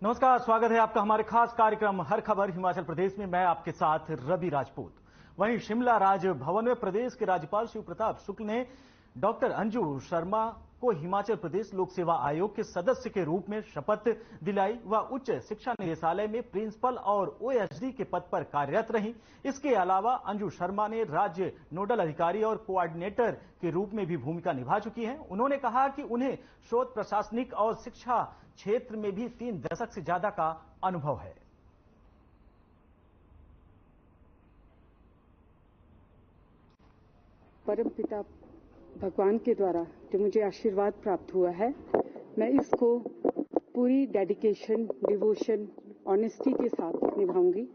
नमस्कार, स्वागत है आपका हमारे खास कार्यक्रम हर खबर हिमाचल प्रदेश में। मैं आपके साथ रवि राजपूत। वहीं शिमला राजभवन में प्रदेश के राज्यपाल शिव प्रताप शुक्ल ने डॉक्टर अंजू शर्मा को हिमाचल प्रदेश लोक सेवा आयोग के सदस्य के रूप में शपथ दिलाई। वह उच्च शिक्षा निदेशालय में प्रिंसिपल और ओएसडी के पद पर कार्यरत रही। इसके अलावा अंजू शर्मा ने राज्य नोडल अधिकारी और कोऑर्डिनेटर के रूप में भी भूमिका निभा चुकी हैं। उन्होंने कहा कि उन्हें शोध, प्रशासनिक और शिक्षा क्षेत्र में भी 3 दशक से ज्यादा का अनुभव है। परमपिता भगवान के द्वारा जो मुझे आशीर्वाद प्राप्त हुआ है, मैं इसको पूरी डेडिकेशन, डिवोशन, ऑनेस्टी के साथ निभाऊंगी।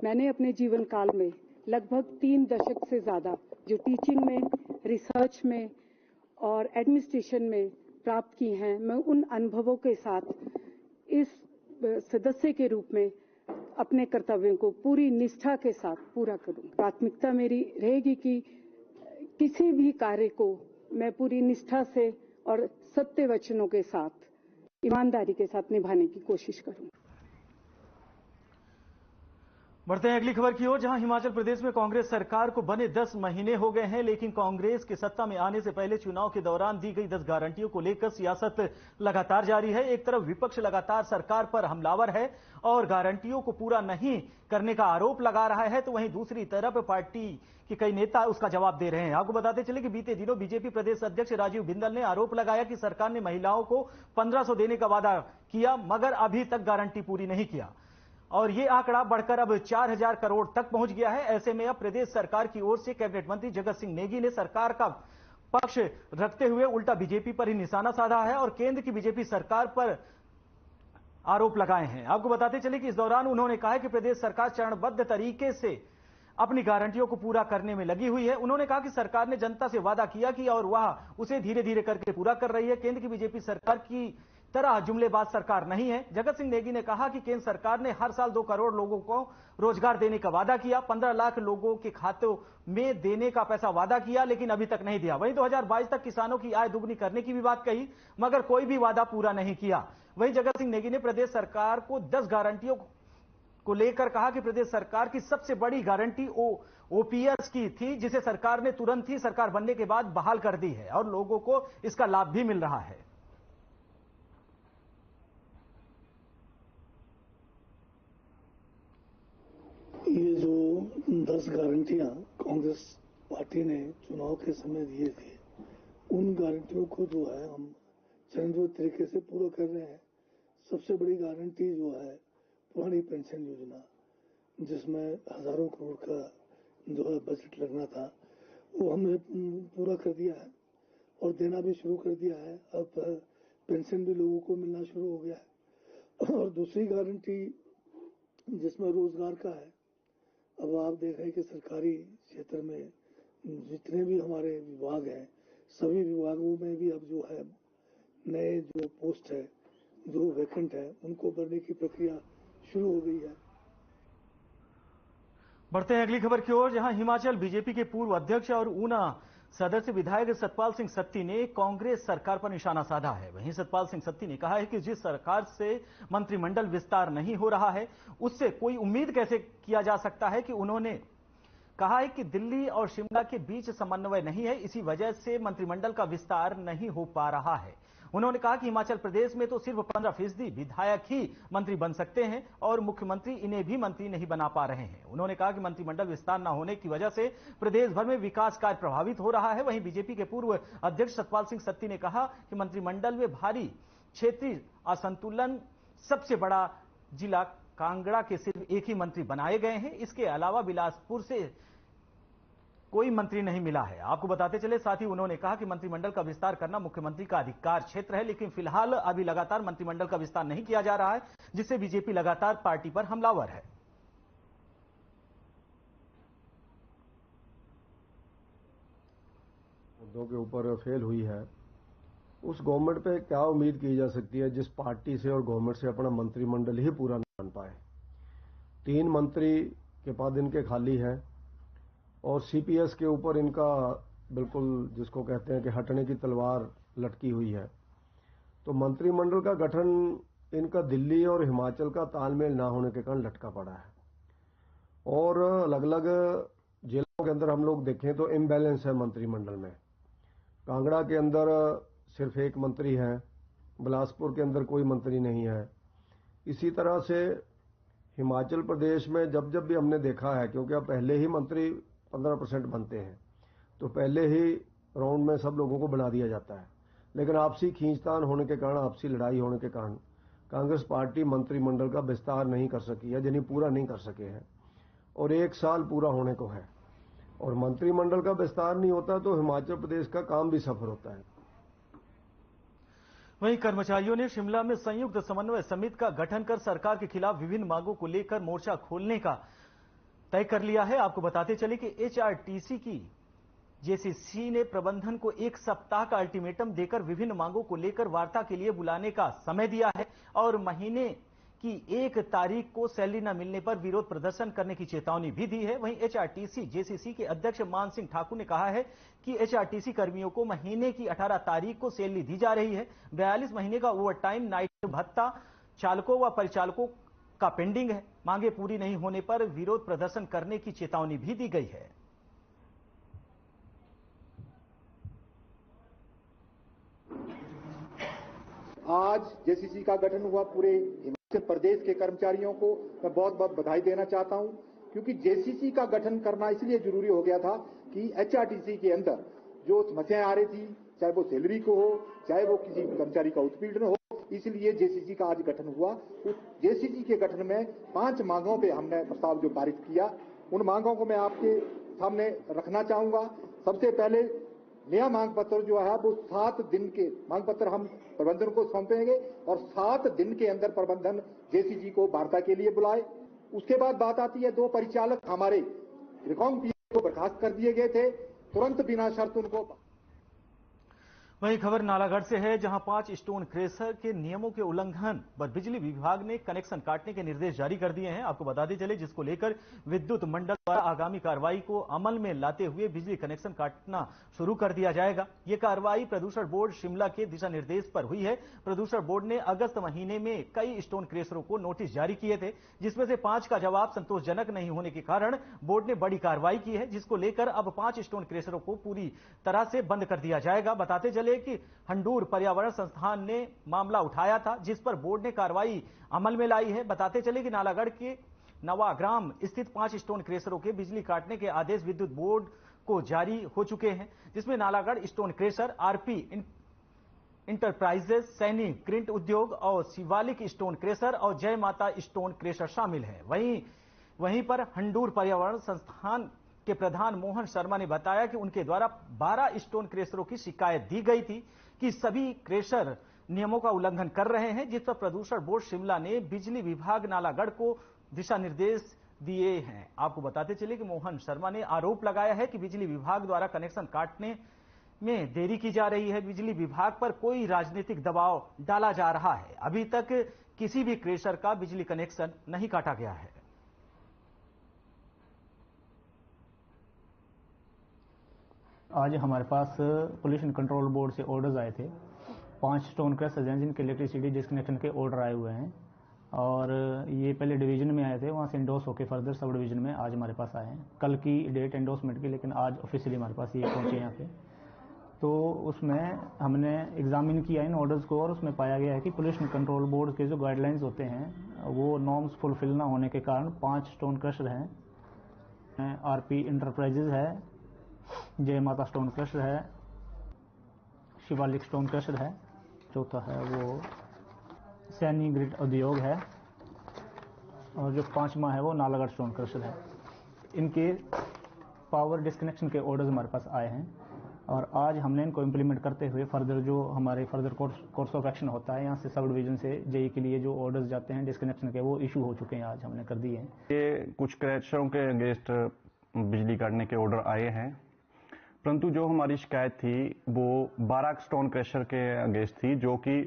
मैंने अपने जीवन काल में लगभग 3 दशक से ज्यादा जो टीचिंग में, रिसर्च में और एडमिनिस्ट्रेशन में प्राप्त की हैं, मैं उन अनुभवों के साथ इस सदस्य के रूप में अपने कर्तव्यों को पूरी निष्ठा के साथ पूरा करूं। प्राथमिकता मेरी रहेगी कि किसी भी कार्य को मैं पूरी निष्ठा से और सत्य वचनों के साथ, ईमानदारी के साथ निभाने की कोशिश करूं। बढ़ते हैं अगली खबर की ओर, जहां हिमाचल प्रदेश में कांग्रेस सरकार को बने 10 महीने हो गए हैं, लेकिन कांग्रेस के सत्ता में आने से पहले चुनाव के दौरान दी गई 10 गारंटियों को लेकर सियासत लगातार जारी है। एक तरफ विपक्ष लगातार सरकार पर हमलावर है और गारंटियों को पूरा नहीं करने का आरोप लगा रहा है, तो वहीं दूसरी तरफ पार्टी के कई नेता उसका जवाब दे रहे हैं। आपको बताते चले कि बीते दिनों बीजेपी प्रदेश अध्यक्ष राजीव बिंदल ने आरोप लगाया कि सरकार ने महिलाओं को 1500 देने का वादा किया, मगर अभी तक गारंटी पूरी नहीं किया और ये आंकड़ा बढ़कर अब 4000 करोड़ तक पहुंच गया है। ऐसे में अब प्रदेश सरकार की ओर से कैबिनेट मंत्री जगत सिंह नेगी ने सरकार का पक्ष रखते हुए उल्टा बीजेपी पर ही निशाना साधा है और केंद्र की बीजेपी सरकार पर आरोप लगाए हैं। आपको बताते चले कि इस दौरान उन्होंने कहा कि प्रदेश सरकार चरणबद्ध तरीके से अपनी गारंटियों को पूरा करने में लगी हुई है। उन्होंने कहा कि सरकार ने जनता से वादा किया कि और वह उसे धीरे धीरे करके पूरा कर रही है। केंद्र की बीजेपी सरकार की तरह जुमलेबाज सरकार नहीं है। जगत सिंह नेगी ने कहा कि केंद्र सरकार ने हर साल 2 करोड़ लोगों को रोजगार देने का वादा किया, 15 लाख लोगों के खातों में देने का पैसा वादा किया, लेकिन अभी तक नहीं दिया। वहीं 2022 तक किसानों की आय दुगनी करने की भी बात कही, मगर कोई भी वादा पूरा नहीं किया। वहीं जगत सिंह नेगी ने प्रदेश सरकार को 10 गारंटियों को लेकर कहा कि प्रदेश सरकार की सबसे बड़ी गारंटी ओपीएस की थी, जिसे सरकार ने तुरंत ही सरकार बनने के बाद बहाल कर दी है और लोगों को इसका लाभ भी मिल रहा है। ये जो 10 गारंटियां कांग्रेस पार्टी ने चुनाव के समय दिए थे, उन गारंटियों को जो है हम चरणबद्ध तरीके से पूरा कर रहे हैं। सबसे बड़ी गारंटी जो है पुरानी पेंशन योजना, जिसमें हजारों करोड़ का जो है बजट लगना था, वो हमने पूरा कर दिया है और देना भी शुरू कर दिया है। अब पेंशन भी लोगों को मिलना शुरू हो गया है। और दूसरी गारंटी जिसमें रोजगार का है, अब आप देख रहे हैं कि सरकारी क्षेत्र में जितने भी हमारे विभाग हैं, सभी विभागों में भी अब जो है नए जो पोस्ट है, जो वैकेंट है, उनको भरने की प्रक्रिया शुरू हो गई है। बढ़ते हैं अगली खबर की ओर, जहां हिमाचल बीजेपी के पूर्व अध्यक्ष और ऊना सदस्य विधायक सतपाल सिंह सत्ती ने कांग्रेस सरकार पर निशाना साधा है। वहीं सतपाल सिंह सत्ती ने कहा है कि जिस सरकार से मंत्रिमंडल विस्तार नहीं हो रहा है, उससे कोई उम्मीद कैसे किया जा सकता है। कि उन्होंने कहा है कि दिल्ली और शिमला के बीच समन्वय नहीं है, इसी वजह से मंत्रिमंडल का विस्तार नहीं हो पा रहा है। उन्होंने कहा कि हिमाचल प्रदेश में तो सिर्फ 15% विधायक ही मंत्री बन सकते हैं और मुख्यमंत्री इन्हें भी मंत्री नहीं बना पा रहे हैं। उन्होंने कहा कि मंत्रिमंडल विस्तार न होने की वजह से प्रदेश भर में विकास कार्य प्रभावित हो रहा है। वहीं बीजेपी के पूर्व अध्यक्ष सतपाल सिंह सत्ती ने कहा कि मंत्रिमंडल में भारी क्षेत्रीय असंतुलन, सबसे बड़ा जिला कांगड़ा के सिर्फ एक ही मंत्री बनाए गए हैं, इसके अलावा बिलासपुर से कोई मंत्री नहीं मिला है। आपको बताते चले, साथ ही उन्होंने कहा कि मंत्रिमंडल का विस्तार करना मुख्यमंत्री का अधिकार क्षेत्र है, लेकिन फिलहाल अभी लगातार मंत्रिमंडल का विस्तार नहीं किया जा रहा है, जिससे बीजेपी लगातार पार्टी पर हमलावर है। मुद्दों के ऊपर फेल हुई है, उस गवर्नमेंट पे क्या उम्मीद की जा सकती है जिस पार्टी से और गवर्नमेंट से अपना मंत्रिमंडल ही पूरा नहीं बन पाए। 3 मंत्री के पद इनके खाली हैं और सीपीएस के ऊपर इनका बिल्कुल जिसको कहते हैं कि हटने की तलवार लटकी हुई है। तो मंत्रिमंडल का गठन इनका दिल्ली और हिमाचल का तालमेल ना होने के कारण लटका पड़ा है। और अलग अलग जिलों के अंदर हम लोग देखें तो इम्बैलेंस है मंत्रिमंडल में। कांगड़ा के अंदर सिर्फ एक मंत्री है, बिलासपुर के अंदर कोई मंत्री नहीं है। इसी तरह से हिमाचल प्रदेश में जब जब भी हमने देखा है, क्योंकि अब पहले ही मंत्री 15% बनते हैं तो पहले ही राउंड में सब लोगों को बना दिया जाता है, लेकिन आपसी खींचतान होने के कारण, आपसी लड़ाई होने के कारण कांग्रेस पार्टी मंत्रिमंडल का विस्तार नहीं कर सकी है, यानी पूरा नहीं कर सके हैं, और 1 साल पूरा होने को है। और मंत्रिमंडल का विस्तार नहीं होता तो हिमाचल प्रदेश का काम भी सफर होता है। वहीं कर्मचारियों ने शिमला में संयुक्त समन्वय समिति का गठन कर सरकार के खिलाफ विभिन्न मांगों को लेकर मोर्चा खोलने का तय कर लिया है। आपको बताते चले कि एचआरटीसी की जेसीसी ने प्रबंधन को 1 सप्ताह का अल्टीमेटम देकर विभिन्न मांगों को लेकर वार्ता के लिए बुलाने का समय दिया है और महीने की 1 तारीख को सैलरी न मिलने पर विरोध प्रदर्शन करने की चेतावनी भी दी है। वहीं एचआरटीसी जेसीसी के अध्यक्ष मान सिंह ठाकुर ने कहा है कि एचआरटीसी कर्मियों को महीने की 18 तारीख को सैलरी दी जा रही है। 42 महीने का ओवरटाइम, नाइट भत्ता चालकों व परिचालकों का पेंडिंग है। मांगे पूरी नहीं होने पर विरोध प्रदर्शन करने की चेतावनी भी दी गई है। आज जेसीसी का गठन हुआ, पूरे हिमाचल प्रदेश के कर्मचारियों को मैं बहुत बहुत बधाई देना चाहता हूं, क्योंकि जेसीसी का गठन करना इसलिए जरूरी हो गया था कि एचआरटीसी के अंदर जो समस्याएं आ रही थी, चाहे वो सैलरी को हो, चाहे वो किसी कर्मचारी का उत्पीड़न हो, इसलिए जेसीसी का आज गठन हुआ। उस जेसीसी के गठन में 5 मांगों पे हमने प्रस्ताव जो पारित किया, उन मांगों को मैं आपके सामने रखना चाहूंगा। सबसे पहले नया मांग पत्र जो है वो 7 दिन के मांग पत्र हम प्रबंधन को सौंपेंगे और 7 दिन के अंदर प्रबंधन जेसीसी को वार्ता के लिए बुलाए। उसके बाद बात आती है 2 परिचालक हमारे रिकॉर्ड पीए को बर्खास्त कर दिए गए थे, तुरंत बिना शर्त उनको। वही खबर नालागढ़ से है, जहां 5 स्टोन क्रेशर के नियमों के उल्लंघन पर बिजली विभाग ने कनेक्शन काटने के निर्देश जारी कर दिए हैं। आपको बताते चले, जिसको लेकर विद्युत मंडल द्वारा आगामी कार्रवाई को अमल में लाते हुए बिजली कनेक्शन काटना शुरू कर दिया जाएगा। यह कार्रवाई प्रदूषण बोर्ड शिमला के दिशा निर्देश पर हुई है। प्रदूषण बोर्ड ने अगस्त महीने में कई स्टोन क्रेशरों को नोटिस जारी किए थे, जिसमें से 5 का जवाब संतोषजनक नहीं होने के कारण बोर्ड ने बड़ी कार्रवाई की है, जिसको लेकर अब 5 स्टोन क्रेशरों को पूरी तरह से बंद कर दिया जाएगा। बताते चले कि हंडूर पर्यावरण संस्थान ने मामला उठाया था, जिस पर बोर्ड ने कार्रवाई अमल में लाई है। बताते चले कि नालागढ़ के नवाग्राम स्थित 5 स्टोन क्रेशरों के बिजली काटने के आदेश विद्युत बोर्ड को जारी हो चुके हैं, जिसमें Nalagarh stone crusher, RP enterprises, Saini ग्रिंट उद्योग और शिवालिक स्टोन क्रेशर और जय माता स्टोन क्रेशर शामिल है। वहीं पर हंडूर पर्यावरण संस्थान के प्रधान मोहन शर्मा ने बताया कि उनके द्वारा 12 स्टोन क्रेशरों की शिकायत दी गई थी कि सभी क्रेशर नियमों का उल्लंघन कर रहे हैं, जिस पर प्रदूषण बोर्ड शिमला ने बिजली विभाग नालागढ़ को दिशा निर्देश दिए हैं। आपको बताते चले कि मोहन शर्मा ने आरोप लगाया है कि बिजली विभाग द्वारा कनेक्शन काटने में देरी की जा रही है। बिजली विभाग पर कोई राजनीतिक दबाव डाला जा रहा है। अभी तक किसी भी क्रेशर का बिजली कनेक्शन नहीं काटा गया है। आज हमारे पास पोल्यूशन कंट्रोल बोर्ड से ऑर्डर्स आए थे। 5 स्टोन क्रशर्स हैं जिनके इलेक्ट्रिसिटी डिस्कनेक्शन के ऑर्डर आए हुए हैं, और ये पहले डिवीजन में आए थे, वहाँ से इंडोर्स होकर फर्दर सब डिवीजन में आज हमारे पास आए हैं। कल की डेट एंडोर्समेंट की, लेकिन आज ऑफिशियली हमारे पास ये पहुँचे यहाँ पे। तो उसमें हमने एग्जामिन किया इन ऑर्डर्स को, और उसमें पाया गया है कि पोल्यूशन कंट्रोल बोर्ड के जो गाइडलाइंस होते हैं वो नॉर्म्स फुलफिल ना होने के कारण 5 स्टोन क्रशर हैं। आरपी इंटरप्राइजेज है, जय माता स्टोन क्रशर है, शिवालिक स्टोन क्रशर है, चौथा है वो सैनी ग्रिड उद्योग है, और जो 5वां है वो नालागढ़ स्टोन क्रशर है। इनके पावर डिस्कनेक्शन के ऑर्डर्स हमारे पास आए हैं, और आज हमने इनको इम्प्लीमेंट करते हुए फर्दर जो हमारे फर्दर कोर्स ऑफ एक्शन होता है, यहाँ से सब डिवीजन से जेई के लिए जो ऑर्डर्स जाते हैं डिस्कनेक्शन के, वो इशू हो चुके हैं, आज हमने कर दिए हैं। ये कुछ क्रैशरों के अगेंस्ट बिजली काटने के ऑर्डर आए हैं, परंतु जो हमारी शिकायत थी वो 12 स्टोन क्रशर के अगेंस्ट थी, जो कि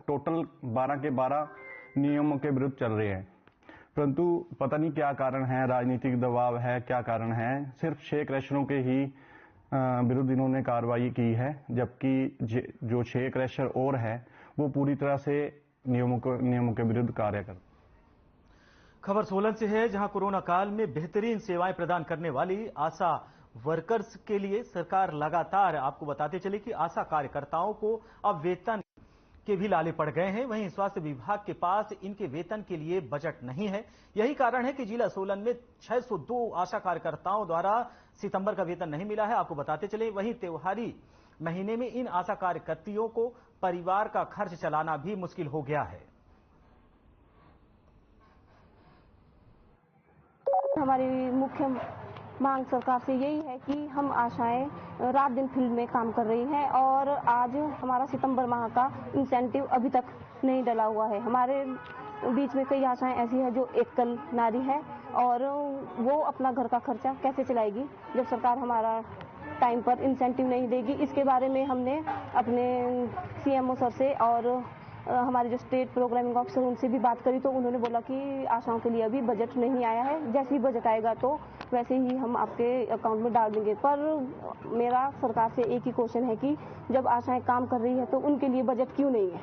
टोटल 12 के 12 नियमों के विरुद्ध चल रहे हैं। परंतु पता नहीं क्या कारण है, राजनीतिक दबाव है, क्या कारण है, सिर्फ 6 क्रशरों के ही विरुद्ध इन्होंने कार्रवाई की है, जबकि जो 6 क्रशर और है वो पूरी तरह से नियमों के विरुद्ध कार्य करते। खबर सोलन से है, जहां कोरोना काल में बेहतरीन सेवाएं प्रदान करने वाली आशा वर्कर्स के लिए सरकार लगातार, आपको बताते चले कि आशा कार्यकर्ताओं को अब वेतन के भी लाले पड़ गए हैं। वहीं स्वास्थ्य विभाग के पास इनके वेतन के लिए बजट नहीं है। यही कारण है कि जिला सोलन में 602 आशा कार्यकर्ताओं द्वारा सितंबर का वेतन नहीं मिला है। आपको बताते चले, वहीं त्योहारी महीने में इन आशा कार्यकर्तियों को परिवार का खर्च चलाना भी मुश्किल हो गया है। हमारी मुख्य मांग सरकार से यही है कि हम आशाएं रात दिन फील्ड में काम कर रही हैं और आज हमारा सितंबर माह का इंसेंटिव अभी तक नहीं डला हुआ है। हमारे बीच में कई आशाएं ऐसी हैं जो एकल नारी है और वो अपना घर का खर्चा कैसे चलाएगी जब सरकार हमारा टाइम पर इंसेंटिव नहीं देगी। इसके बारे में हमने अपने सीएमओ सर से और हमारे जो स्टेट प्रोग्रामिंग ऑफिसर उनसे भी बात करी तो उन्होंने बोला कि आशाओं के लिए अभी बजट नहीं आया है, जैसे ही बजट आएगा तो वैसे ही हम आपके अकाउंट में डाल देंगे। पर मेरा सरकार से एक ही क्वेश्चन है कि जब आशाएं काम कर रही है तो उनके लिए बजट क्यों नहीं है।